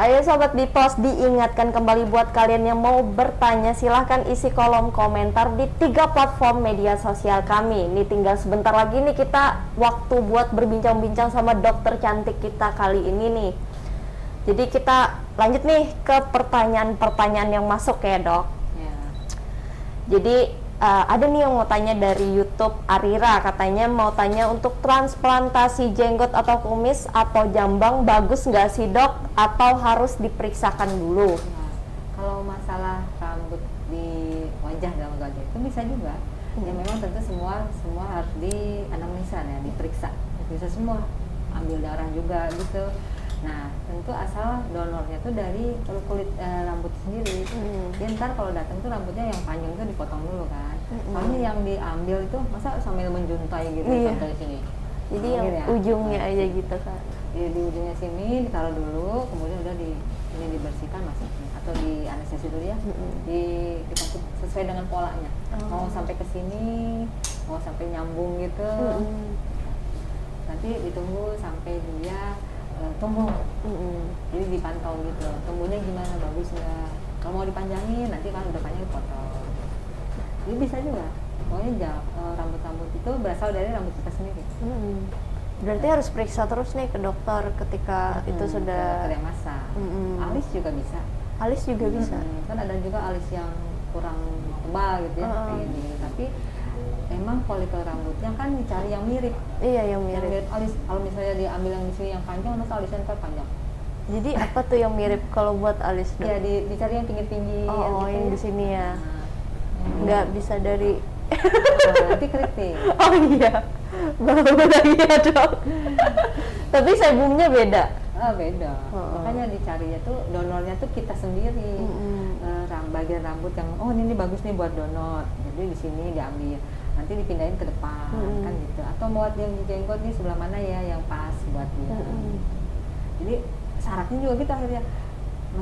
Ayo Sobat Bipos, diingatkan kembali buat kalian yang mau bertanya, silahkan isi kolom komentar di 3 platform media sosial kami. Ini tinggal sebentar lagi nih kita waktu buat berbincang-bincang sama dokter cantik kita kali ini nih. Jadi kita lanjut nih ke pertanyaan-pertanyaan yang masuk ya dok. Ya. Jadi ada nih yang mau tanya dari YouTube, Arira katanya mau tanya untuk transplantasi jenggot atau kumis atau jambang bagus nggak sih dok, atau harus diperiksakan dulu? Nah, kalau masalah rambut di wajah dalam wajah itu bisa juga. Ya memang tentu semua harus dianamnesa ya, diperiksa semua, ambil darah juga gitu. Nah, tentu asal donornya tuh dari kulit rambut sendiri. Dia ntar kalau datang tuh rambutnya yang panjang tuh dipotong dulu kan. Soalnya yang diambil itu masa sambil menjuntai gitu dari sini. Jadi yang ya, ujungnya aja gitu kan. Di ujungnya sini ditaruh dulu, kemudian udah ini dibersihkan masukin atau di anestesi dulu ya. Dikasih sesuai dengan polanya. Mau sampai ke sini, mau sampai nyambung gitu. Nanti ditunggu sampai dia tumbuh, jadi dipantau gitu, tumbuhnya gimana, bagus nggak. Kalau mau dipanjangin nanti kan udah panjang dipotong. Jadi bisa juga, pokoknya rambut-rambut itu berasal dari rambut kita sendiri. Berarti harus periksa terus nih ke dokter ketika itu sudah masa. Alis juga bisa. Alis juga bisa. Kan ada juga alis yang kurang tebal gitu ya, kayak gini. Tapi emang folikel rambutnya kan dicari yang mirip. Iya, yang mirip. Yang mirip alis. Kalau misalnya diambil yang di sini yang panjang, masa alisnya kan panjang. Jadi apa tuh yang mirip kalau buat alis? Iya, dicari yang pinggir-pinggir. Oh, yang di sini ya. Nggak bisa dari. Nanti keriting. Oh iya, baru lagi ya dok. Tapi sebumnya beda. Beda. Makanya dicarinya tuh donornya tuh kita sendiri. Bagian rambut yang ini bagus nih buat donor. Jadi di sini diambil. Nanti dipindahin ke depan kan gitu. Atau buat yang di jenggot nih sebelah mana ya yang pas buat dia. Jadi syaratnya juga gitu akhirnya.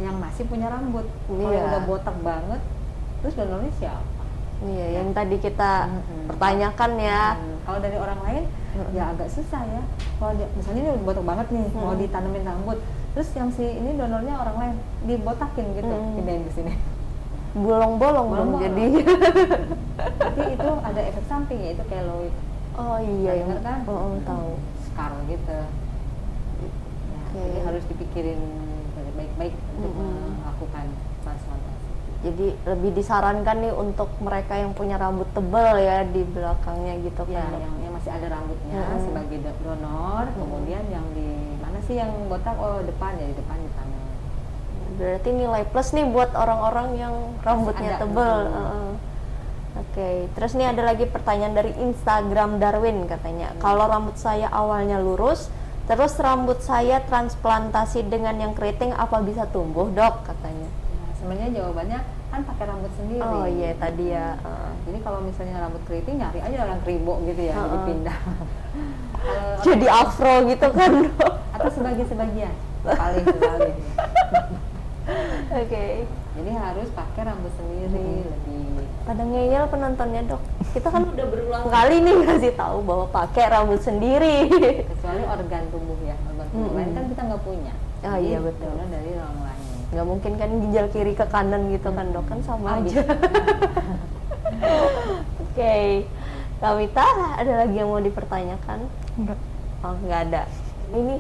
Yang masih punya rambut. Kalau yang udah botak banget, terus donornya siapa? Iya, yang tadi kita pertanyakan ya. Kalau dari orang lain ya agak susah ya. Kalau misalnya ini udah botak banget nih, mau ditanemin rambut, terus yang si ini donornya orang lain dibotakin gitu, pindahin ke sini. Bolong-bolong dong jadi. Jadi itu ada efek samping ya, itu keloid. Oh iya, yang kan? Tahu. Scar gitu. Jadi harus dipikirin baik-baik untuk melakukan transplantasi. Jadi lebih disarankan nih untuk mereka yang punya rambut tebal ya di belakangnya gitu kan. Ya, yang masih ada rambutnya sebagai donor, kemudian yang di mana sih yang botak? Oh, depan ya, di depan ditanam. Berarti nilai plus nih buat orang-orang yang rambutnya tebal. Oke, terus nih ada lagi pertanyaan dari Instagram Darwin katanya. Kalau rambut saya awalnya lurus, terus rambut saya transplantasi dengan yang keriting, apa bisa tumbuh dok katanya? Sebenarnya jawabannya kan pakai rambut sendiri. Oh iya tadi ya. Jadi kalau misalnya rambut keriting nyari aja orang kribo gitu ya, dipindah. Jadi afro gitu kan dok? Atau sebagian paling. Oke. Jadi harus pakai rambut sendiri lebih. Pada ngeyel penontonnya dok. Kita kan udah berulang kali nih ngasih tahu bahwa pakai rambut sendiri. Kecuali organ tubuh ya, organ tubuh lain kan kita nggak punya. Oh iya betul. Dari orang lain. Nggak mungkin kan ginjal kiri ke kanan gitu kan dok, kan sama aja. Oke. Kawita, ada lagi yang mau dipertanyakan? Enggak. Oh nggak ada. Ini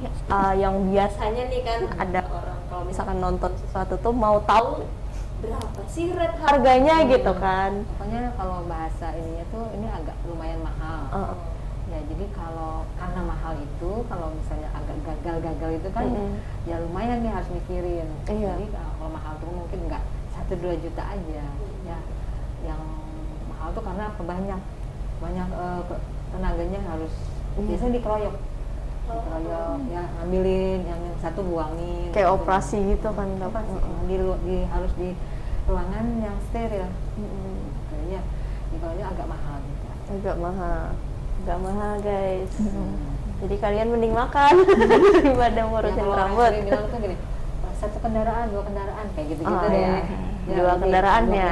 yang biasanya nih kan ada orang kalau misalkan nonton sesuatu tuh mau tahu berapa sih rate harganya gitu kan. Pokoknya kalau bahasa ininya tuh ini agak lumayan mahal. Ya jadi karena mahal itu, kalau misalnya agak gagal itu kan ya lumayan nih harus mikirin. Jadi kalau mahal tuh mungkin nggak 1-2 juta aja ya. Yang mahal tuh karena banyak tenaganya harus biasanya dikeroyok ya, ngambilin yang satu buangin kayak operasi gitu kan dok. Harus di ruangan yang steril. Kayaknya kalau agak mahal gitu. Agak mahal guys. Jadi kalian mending makan daripada ngurusin rambut. Bilang tuh gini, 1 kendaraan, 2 kendaraan kayak gitu-gitu deh ya. 2 kendaraannya.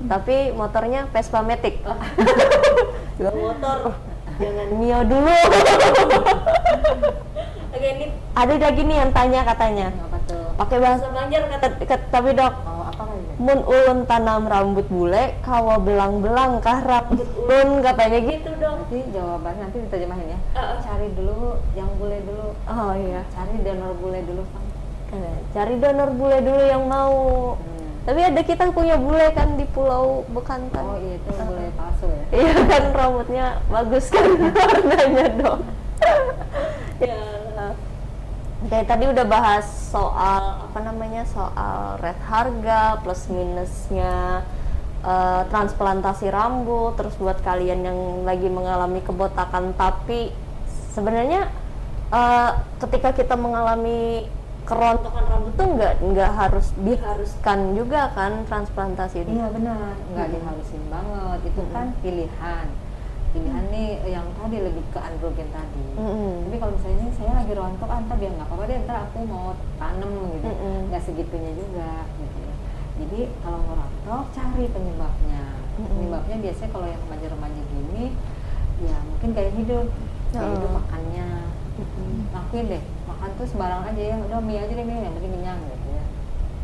Tapi motornya Vespa Matic. 2 motor. Jangan Mio dulu. Oke, ini ada lagi nih yang tanya katanya. Apa tuh? pakai bahasa Banjar tapi dok, Oh, apa lagi? mun ulun tanam rambut bule, kawa belang-belang kah rambut ulun katanya gitu dok. Nanti jawabannya nanti diterjemahin ya. Cari dulu yang bule dulu. Oh iya, Cari donor bule dulu, Bang. cari donor bule dulu yang mau. Tapi ada kita punya bule kan di Pulau Bekantan. Oh iya, itu bule palsu ya. Iya kan rambutnya bagus kan warnanya dok. Ya. Oke, tadi udah bahas soal soal rate harga plus minusnya transplantasi rambut, terus buat kalian yang lagi mengalami kebotakan tapi sebenarnya ketika kita mengalami kerontokan rambut tuh nggak harus diharuskan juga kan transplantasi itu. Iya benar, nggak dihalusin banget. Itu kan pilihan nih yang tadi lebih ke androgen tadi. Tapi kalau misalnya ini saya lagi rontok, ntar biar nggak apa-apa deh, ntar aku mau tanam gitu, nggak segitunya juga gitu ya. Jadi kalau mau rontok cari penyebabnya. Penyebabnya biasanya kalau yang remaja-remaja gini, ya mungkin gaya hidup makannya. Lakuin deh, makan tuh sembarang aja ya, udah mie aja deh, mie yang penting kenyang gitu ya.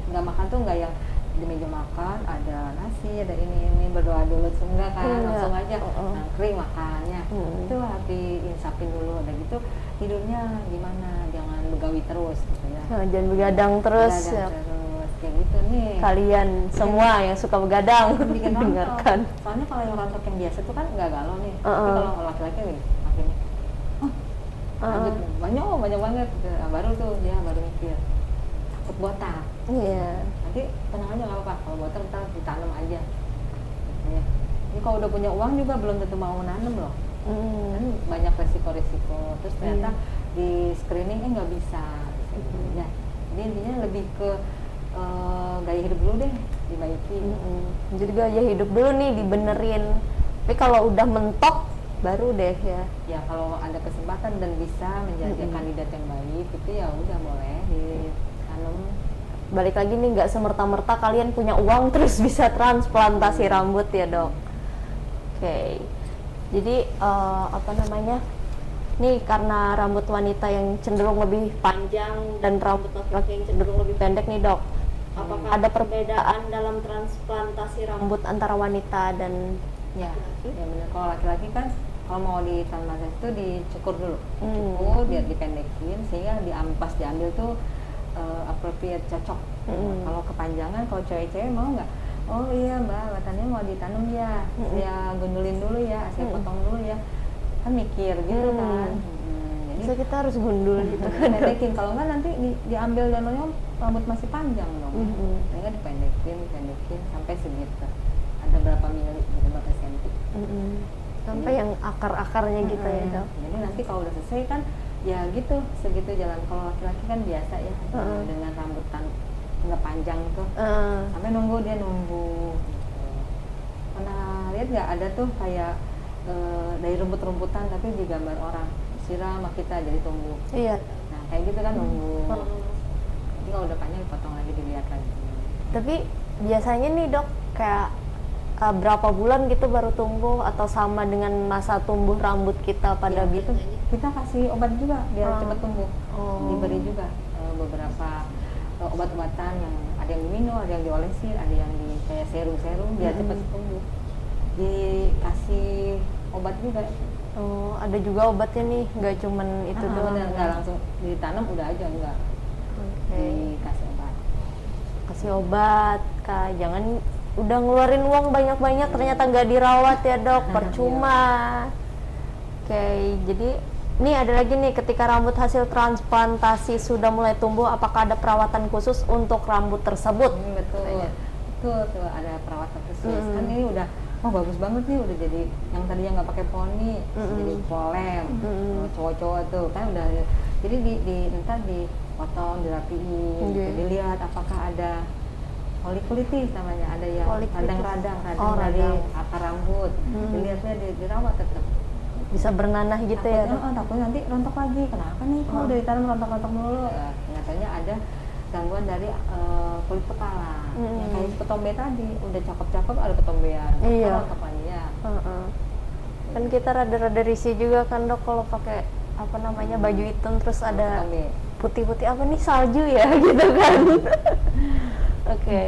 Nggak makan tuh nggak yang di meja makan ada nasi, ada ini berdoa dulu, enggak kan, langsung aja nangkring makannya. Itu harus diinsapin dulu, ada gitu tidurnya gimana, jangan begawi terus gitu ya. Jangan begadang terus. Terus kayak gitu nih. Kalian semua yang suka begadang Bikin dengarkan. Soalnya kalau yang rontok yang biasa tuh kan nggak galau nih. Tapi kalau laki-laki nih, makin lanjut banyak banget. Nah, baru tuh dia baru mikir takut botak. Iya. Nanti tenang aja nggak apa-apa, kalau botak ntar ditanam aja gitu ya. Ini kalau udah punya uang juga belum tentu mau nanam loh. Kan banyak resiko-resiko, terus ternyata di screening nggak bisa gitu. Ya, jadi intinya lebih ke gaya hidup dulu deh dibaiki. Jadi gaya hidup dulu nih dibenerin, tapi kalau udah mentok baru deh ya. Ya kalau ada kesempatan dan bisa menjadi kandidat yang baik itu ya udah boleh ditanam. Balik lagi nih, nggak semerta-merta kalian punya uang terus bisa transplantasi rambut ya dok. Oke. Jadi nih karena rambut wanita yang cenderung lebih panjang dan rambut laki-laki yang cenderung lebih pendek nih dok, apakah ada perbedaan dalam transplantasi rambut antara wanita dan ya benar. Kalau laki-laki kan kalau mau ditransplantasi itu dicukur dulu, dicukur biar dipendekin sehingga pas diambil tuh appropriate, cocok. Kalau kepanjangan, kalau cewek-cewek mau nggak? Oh iya mbak, batangnya mau ditanam ya, saya gundulin dulu ya, saya potong dulu ya, kan mikir gitu kan. Jadi kita harus gundul gitu kan. Pendekin, kalau nggak nanti diambil dan rambut masih panjang dong. Sehingga dipendekin sampai segitu. Ada berapa mili, ada berapa senti. Sampai yang akar-akarnya gitu ya dok. Jadi nanti kalau udah selesai kan ya gitu, segitu jalan. Kalau laki-laki kan biasa ya dengan rambutan nggak panjang tuh, sampai nunggu gitu. Pernah lihat nggak ada tuh kayak dari rumput-rumputan tapi digambar orang siram sama kita jadi tumbuh. Iya. Nah kayak gitu kan nunggu. Jadi kalau udah panjang dipotong lagi, dilihat lagi. Tapi biasanya nih dok kayak berapa bulan gitu baru tumbuh atau sama dengan masa tumbuh rambut kita pada gitu. Kita kasih obat juga biar cepat tumbuh. Diberi juga beberapa obat-obatan yang ada yang diminum, ada yang diolesin, ada yang di kayak serum biar cepat tumbuh. Dikasih obat juga. Oh, ada juga obatnya nih, nggak cuman itu doang. Nggak langsung ditanam udah aja, enggak. Dikasih obat. Kasih obat, Kak. Jangan udah ngeluarin uang banyak-banyak ternyata nggak dirawat ya dok, percuma. Oke, jadi ini ada lagi nih, ketika rambut hasil transplantasi sudah mulai tumbuh, apakah ada perawatan khusus untuk rambut tersebut? Betul, tuh ada perawatan khusus. Kan ini udah bagus banget nih, udah jadi yang tadinya nggak pakai poni, jadi polem, cowok-cowok tuh kan udah. Jadi ntar dipotong, dirapiin, dilihat apakah ada folikulitis namanya, ada yang radang-radang dari akar rambut, dilihatnya dirawat tetap. Bisa bernanah gitu takutnya, ya? Takutnya nanti rontok lagi. Kenapa nih? Kok udah ditanam rontok-rontok mulu? Nyatanya ada gangguan dari kulit kepala. Yang kayak ketombe tadi, udah cakep-cakep ada ketombean. Iya. Rontok lagi ya. Kan kita rada-rada risih juga kan dok kalau pakai apa namanya baju hitam terus ada Kami putih-putih apa nih salju ya gitu kan. Oke.